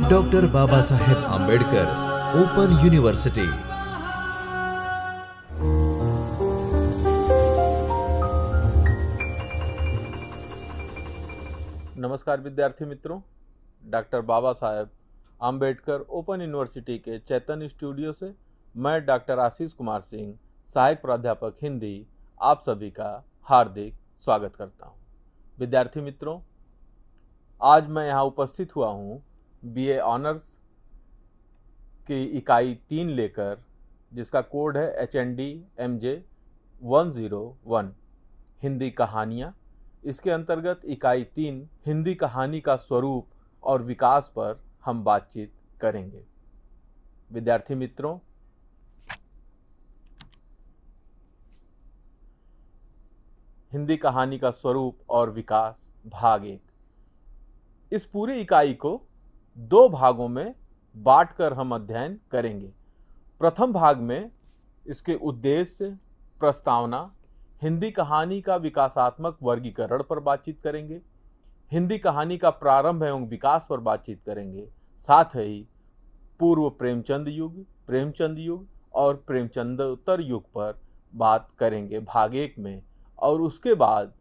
Doctor Baba Saheb Ambedkar open university. नमस्कार विद्यार्थी मित्रों, doctor Baba Saheb Ambedkar open university के चैतन्य स्टूडियो से मैं डॉक्टर आशीष कुमार सिंह, सहायक प्राध्यापक हिंदी, आप सभी का हार्दिक स्वागत करता हूं। विद्यार्थी मित्रों, आज मैं यहां उपस्थित हुआ हूं बीए ऑनर्स की इकाई 3 लेकर, जिसका कोड है HND MJ 101 हिंदी कहानियाँ। इसके अंतर्गत इकाई 3 हिंदी कहानी का स्वरूप और विकास पर हम बातचीत करेंगे। विद्यार्थी मित्रों, हिंदी कहानी का स्वरूप और विकास भाग 1। इस पूरी इकाई को 2 भागों में बांटकर हम अध्ययन करेंगे। प्रथम भाग में इसके उद्देश्य, प्रस्तावना, हिंदी कहानी का विकासात्मक वर्गीकरण पर बातचीत करेंगे, हिंदी कहानी का प्रारंभ एवं विकास पर बातचीत करेंगे, साथ ही पूर्व प्रेमचंद युग और प्रेमचंदोत्तर युग पर बात करेंगे भाग 1 में। और उसके बाद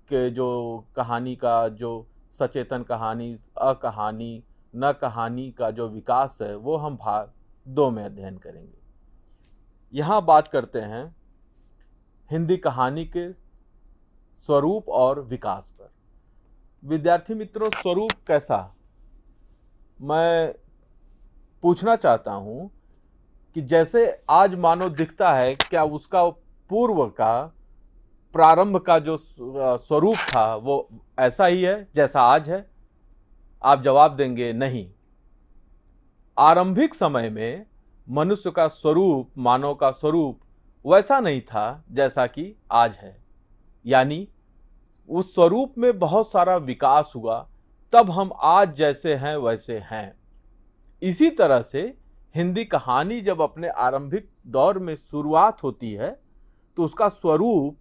के जो कहानी का जो सचेतन कहानी, अकहानी, न कहानी का जो विकास है वो हम भाग 2 में अध्ययन करेंगे। यहाँ बात करते हैं हिंदी कहानी के स्वरूप और विकास पर। विद्यार्थी मित्रों, स्वरूप कैसा, मैं पूछना चाहता हूँ कि जैसे आज मानव दिखता है, क्या उसका पूर्व का प्रारंभ का जो स्वरूप था वो ऐसा ही है जैसा आज है? आप जवाब देंगे नहीं। आरंभिक समय में मनुष्य का स्वरूप, मानव का स्वरूप वैसा नहीं था जैसा कि आज है। यानी उस स्वरूप में बहुत सारा विकास हुआ, तब हम आज जैसे हैं वैसे हैं। इसी तरह से हिंदी कहानी जब अपने आरंभिक दौर में शुरुआत होती है तो उसका स्वरूप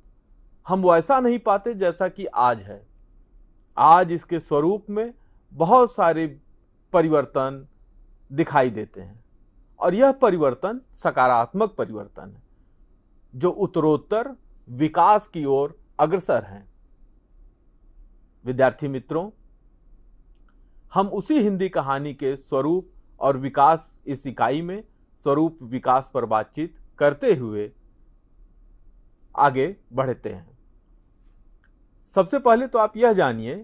हम वैसा नहीं पाते जैसा कि आज है। आज इसके स्वरूप में बहुत सारे परिवर्तन दिखाई देते हैं और यह परिवर्तन सकारात्मक परिवर्तन है जो उत्तरोत्तर विकास की ओर अग्रसर हैं। विद्यार्थी मित्रों, हम उसी हिंदी कहानी के स्वरूप और विकास इस इकाई में स्वरूप विकास पर बातचीत करते हुए आगे बढ़ते हैं। सबसे पहले तो आप यह जानिए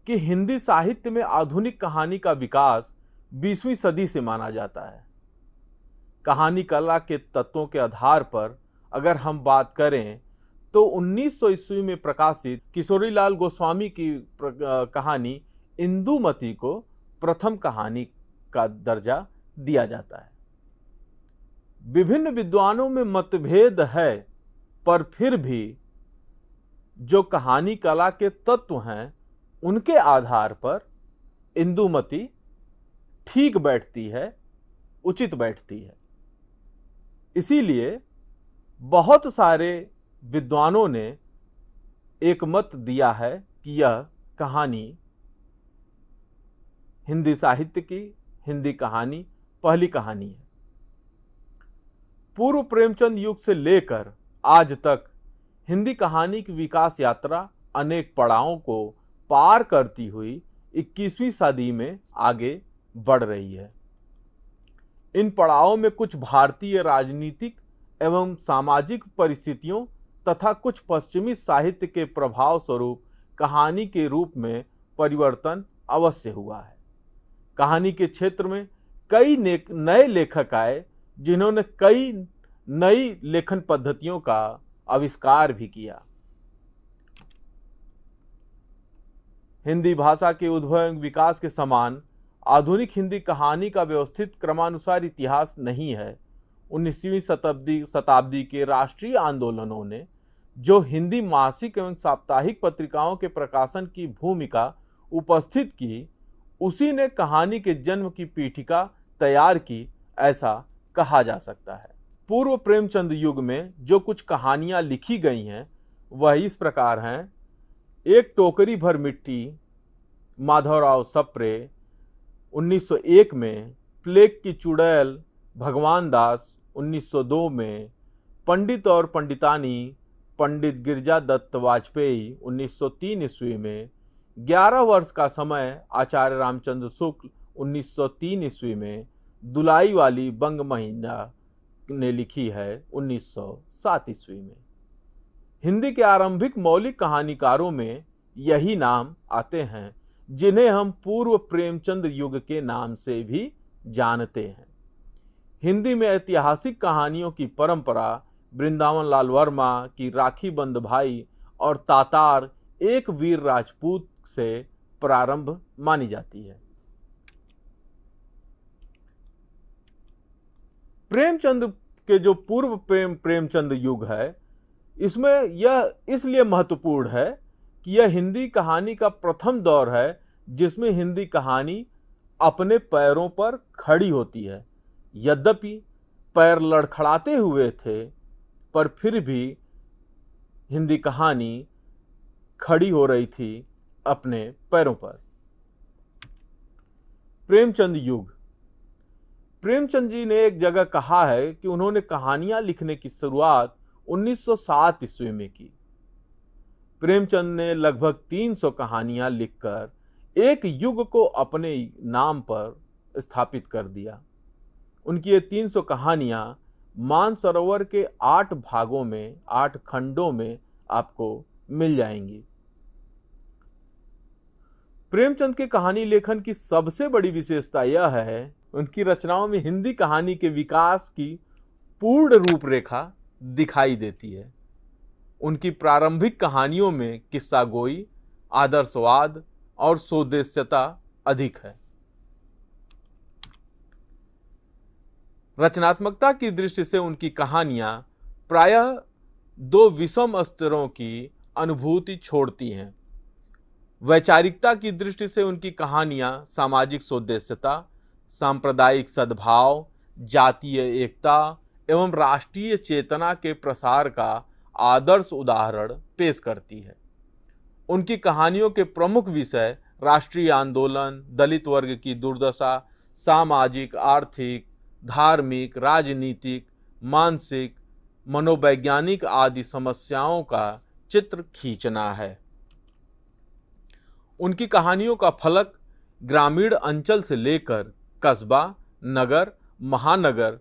कि हिंदी साहित्य में आधुनिक कहानी का विकास 20वीं सदी से माना जाता है। कहानी कला के तत्वों के आधार पर अगर हम बात करें तो 1900 ईस्वी में प्रकाशित किशोरीलाल गोस्वामी की कहानी इंदुमती को प्रथम कहानी का दर्जा दिया जाता है। विभिन्न विद्वानों में मतभेद है, पर फिर भी जो कहानी कला के तत्व हैं उनके आधार पर इंदुमती ठीक बैठती है, उचित बैठती है। इसीलिए बहुत सारे विद्वानों ने एक मत दिया है कि यह कहानी हिंदी साहित्य की, हिंदी कहानी पहली कहानी है। पूर्व प्रेमचंद युग से लेकर आज तक हिंदी कहानी की विकास यात्रा अनेक पड़ावों को पार करती हुई 21वीं सदी में आगे बढ़ रही है। इन पड़ावों में कुछ भारतीय राजनीतिक एवं सामाजिक परिस्थितियों तथा कुछ पश्चिमी साहित्य के प्रभाव स्वरूप कहानी के रूप में परिवर्तन अवश्य हुआ है। कहानी के क्षेत्र में कई नए लेखक आए जिन्होंने कई नई लेखन पद्धतियों का आविष्कार भी किया। हिंदी भाषा के उद्भव एवं विकास के समान आधुनिक हिंदी कहानी का व्यवस्थित क्रमानुसार इतिहास नहीं है। 19वीं शताब्दी के राष्ट्रीय आंदोलनों ने जो हिंदी मासिक एवं साप्ताहिक पत्रिकाओं के प्रकाशन की भूमिका उपस्थित की, उसी ने कहानी के जन्म की पीठिका तैयार की, ऐसा कहा जा सकता है। पूर्व प्रेमचंद युग में जो कुछ कहानियां लिखी गई हैं वह इस प्रकार हैं। एक टोकरी भर मिट्टी माधवराव सप्रे 1901 में, प्लेग की चुड़ैल भगवान दास 1902 में, पंडित और पंडितानी पंडित गिरजा दत्त वाजपेयी 1903 ईस्वी में, 11 वर्ष का समय आचार्य रामचंद्र शुक्ल 1903 ईस्वी में, दुलाई वाली बंग महिला ने लिखी है 1907 ईस्वी में। हिंदी के आरंभिक मौलिक कहानीकारों में यही नाम आते हैं, जिन्हें हम पूर्व प्रेमचंद युग के नाम से भी जानते हैं। हिंदी में ऐतिहासिक कहानियों की परंपरा वृंदावन लाल वर्मा की राखी बंद भाई और तातार एक वीर राजपूत से प्रारंभ मानी जाती है। प्रेमचंद के जो पूर्व प्रेमचंद युग है, इसमें यह इसलिए महत्वपूर्ण है कि यह हिंदी कहानी का प्रथम दौर है जिसमें हिंदी कहानी अपने पैरों पर खड़ी होती है। यद्यपि पैर लड़खड़ाते हुए थे, पर फिर भी हिंदी कहानी खड़ी हो रही थी अपने पैरों पर। प्रेमचंद युग। प्रेमचंद जी ने एक जगह कहा है कि उन्होंने कहानियां लिखने की शुरुआत 1907 ईस्वी में की। प्रेमचंद ने लगभग 300 कहानियां लिखकर एक युग को अपने नाम पर स्थापित कर दिया। उनकी ये 300 कहानियां मानसरोवर के 8 भागों में, 8 खंडों में आपको मिल जाएंगी। प्रेमचंद के कहानी लेखन की सबसे बड़ी विशेषता यह है, उनकी रचनाओं में हिंदी कहानी के विकास की पूर्ण रूपरेखा दिखाई देती है। उनकी प्रारंभिक कहानियों में किस्सा गोई, आदर्शवाद और स्वदेश्यता अधिक है। रचनात्मकता की दृष्टि से उनकी कहानियां प्रायः 2 विषम स्तरों की अनुभूति छोड़ती हैं। वैचारिकता की दृष्टि से उनकी कहानियां सामाजिक स्वदेश्यता, सांप्रदायिक सद्भाव, जातीय एकता एवं राष्ट्रीय चेतना के प्रसार का आदर्श उदाहरण पेश करती है। उनकी कहानियों के प्रमुख विषय राष्ट्रीय आंदोलन, दलित वर्ग की दुर्दशा, सामाजिक, आर्थिक, धार्मिक, राजनीतिक, मानसिक, मनोवैज्ञानिक आदि समस्याओं का चित्र खींचना है। उनकी कहानियों का फलक ग्रामीण अंचल से लेकर कस्बा, नगर, महानगर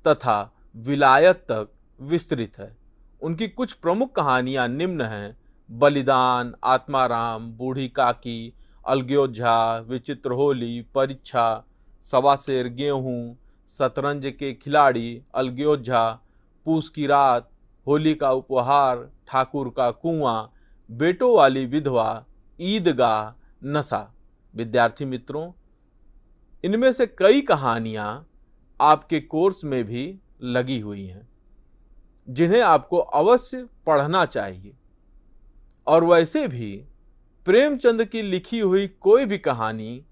तथा विलायत तक विस्तृत है। उनकी कुछ प्रमुख कहानियां निम्न हैं: बलिदान, आत्माराम, बूढ़ी काकी, अलग्योझा, विचित्र होली, परीक्षा, सवा शेर गेहूं, शतरंज के खिलाड़ी, अलग्योझा, पूस की रात, होली का उपहार, ठाकुर का कुआं, बेटों वाली विधवा, ईदगाह, नशा। विद्यार्थी मित्रों, इनमें से कई कहानियां आपके कोर्स में भी लगी हुई हैं, जिन्हें आपको अवश्य पढ़ना चाहिए। और वैसे भी प्रेमचंद की लिखी हुई कोई भी कहानी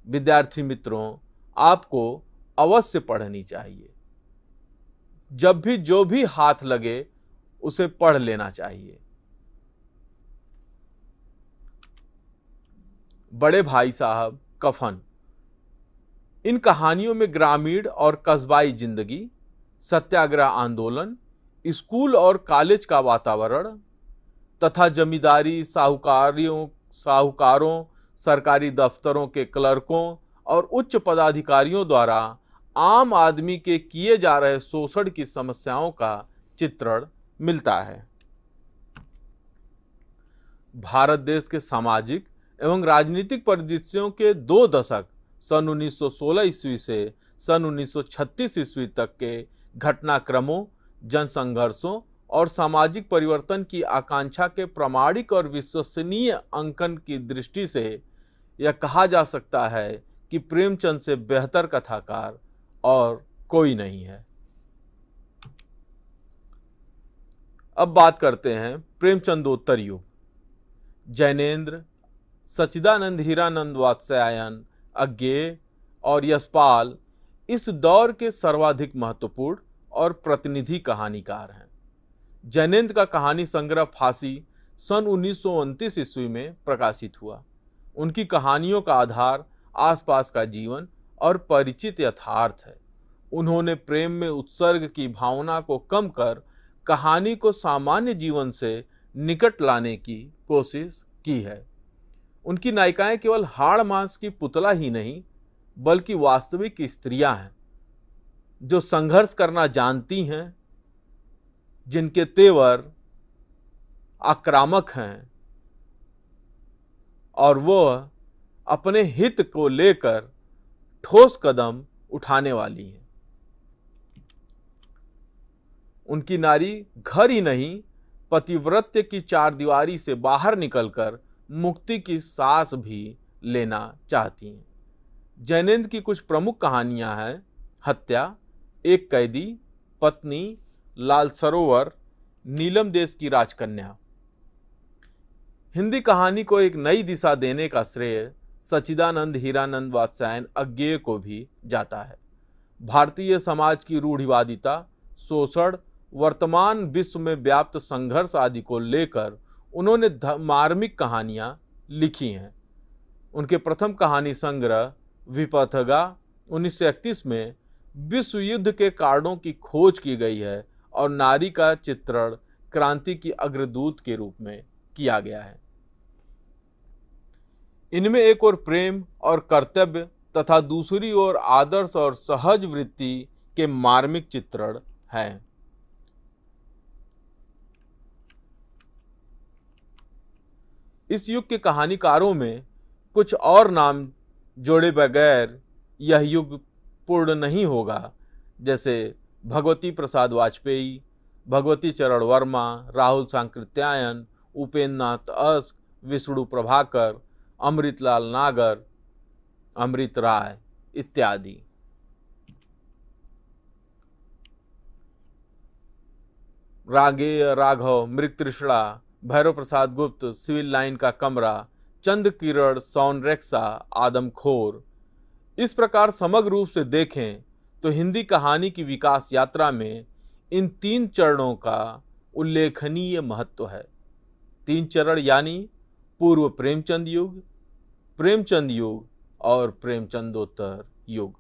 विद्यार्थी मित्रों आपको अवश्य पढ़नी चाहिए। जब भी जो भी हाथ लगे उसे पढ़ लेना चाहिए। बड़े भाई साहब, कफन। इन कहानियों में ग्रामीण और कस्बाई जिंदगी, सत्याग्रह आंदोलन, स्कूल और कॉलेज का वातावरण तथा जमींदारी, साहूकारों, सरकारी दफ्तरों के क्लर्कों और उच्च पदाधिकारियों द्वारा आम आदमी के किए जा रहे शोषण की समस्याओं का चित्रण मिलता है। भारत देश के सामाजिक एवं राजनीतिक परिदृश्यों के 2 दशक सन 1916 ईस्वी से सन 1936 ईस्वी तक के घटनाक्रमों, जनसंघर्षों और सामाजिक परिवर्तन की आकांक्षा के प्रामाणिक और विश्वसनीय अंकन की दृष्टि से यह कहा जा सकता है कि प्रेमचंद से बेहतर कथाकार और कोई नहीं है। अब बात करते हैं प्रेमचंदोत्तर युग। जैनेन्द्र, सच्चिदानंद, हीरानंद वात्स्यायन, अज्ञेय और यशपाल इस दौर के सर्वाधिक महत्वपूर्ण और प्रतिनिधि कहानीकार हैं। जैनेन्द्र का कहानी संग्रह फांसी सन 1929 ईस्वी में प्रकाशित हुआ। उनकी कहानियों का आधार आसपास का जीवन और परिचित यथार्थ है। उन्होंने प्रेम में उत्सर्ग की भावना को कम कर कहानी को सामान्य जीवन से निकट लाने की कोशिश की है। उनकी नायिकाएं केवल हाड़ मांस की पुतला ही नहीं, बल्कि वास्तविक स्त्रियां हैं जो संघर्ष करना जानती हैं, जिनके तेवर आक्रामक हैं और वो अपने हित को लेकर ठोस कदम उठाने वाली हैं। उनकी नारी घर ही नहीं, पतिव्रत्य की चारदीवारी से बाहर निकलकर मुक्ति की सांस भी लेना चाहती हैं। जैनेंद्र की कुछ प्रमुख कहानियां हैं: हत्या, एक कैदी, पत्नी, लाल सरोवर, नीलम देश की राजकन्या। हिंदी कहानी को एक नई दिशा देने का श्रेय सच्चिदानंद हीरानंद वात्स्यायन अज्ञेय को भी जाता है। भारतीय समाज की रूढ़िवादिता, शोषण, वर्तमान विश्व में व्याप्त संघर्ष आदि को लेकर उन्होंने मार्मिक कहानियां लिखी हैं। उनके प्रथम कहानी संग्रह विपथगा 1931 में विश्व युद्ध के कारणों की खोज की गई है और नारी का चित्रण क्रांति की अग्रदूत के रूप में किया गया है। इनमें एक ओर प्रेम और कर्तव्य तथा दूसरी ओर आदर्श और सहज वृत्ति के मार्मिक चित्रण हैं। इस युग के कहानीकारों में कुछ और नाम जोड़े बगैर यह युग पूर्ण नहीं होगा, जैसे भगवती प्रसाद वाजपेयी, भगवती चरण वर्मा, राहुल सांकृत्यायन, उपेंद्र नाथ अस्क, विष्णु प्रभाकर, अमृतलाल नागर, अमृत राय इत्यादि। रागेय राघव, मृगतृष्णा, भैरव प्रसाद गुप्त, सिविल लाइन का कमरा, चंद किरण, सौनरेक्सा, आदमखोर। इस प्रकार समग्र रूप से देखें तो हिंदी कहानी की विकास यात्रा में इन 3 चरणों का उल्लेखनीय महत्व है। 3 चरण यानी पूर्व प्रेमचंद युग, प्रेमचंद युग और प्रेमचंदोत्तर युग।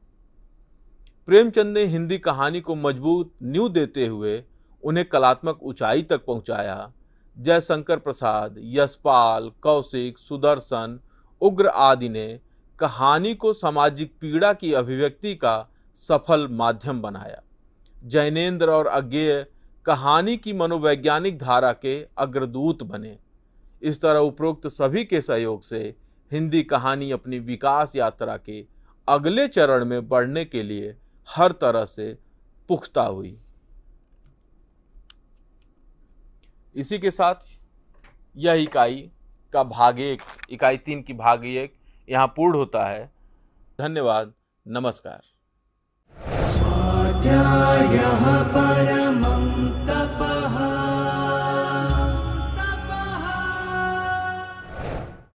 प्रेमचंद ने हिंदी कहानी को मजबूत नींव देते हुए उन्हें कलात्मक ऊंचाई तक पहुंचाया। जयशंकर प्रसाद, यशपाल, कौशिक, सुदर्शन, उग्र आदि ने कहानी को सामाजिक पीड़ा की अभिव्यक्ति का सफल माध्यम बनाया। जैनेंद्र और अज्ञेय कहानी की मनोवैज्ञानिक धारा के अग्रदूत बने। इस तरह उपरोक्त सभी के सहयोग से हिंदी कहानी अपनी विकास यात्रा के अगले चरण में बढ़ने के लिए हर तरह से पुख्ता हुई। इसी के साथ यह इकाई का भाग 1, इकाई 3 की भाग 1 यहाँ पूर्ण होता है। धन्यवाद, नमस्कार। स्वाध्यायः परमं